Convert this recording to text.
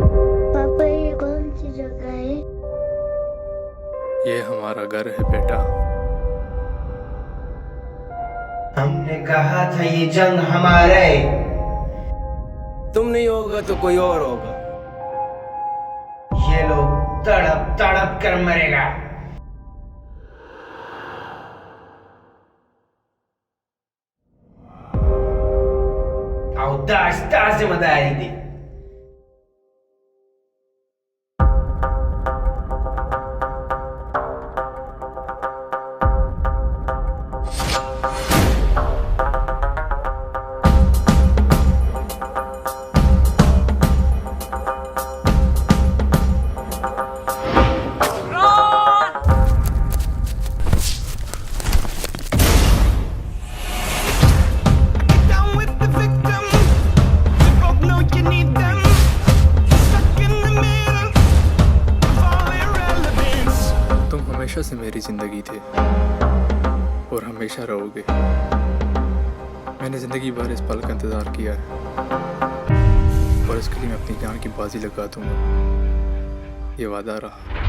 पापा ये कौन सी जगह है? ये हमारा घर है बेटा। हमने कहा था ये जंग हमारा है। तुम नहीं होगा तो कोई और होगा। ये लोग तड़प तड़प कर मरेगा। आओ दास्तां जिम्मेदारी दी। हमेशा से मेरी ज़िंदगी थे और हमेशा रहोगे। मैंने ज़िंदगी भर इस पल का इंतज़ार किया है और इसके लिए मैं अपनी जान की बाजी लगा दूंगा। ये वादा रहा।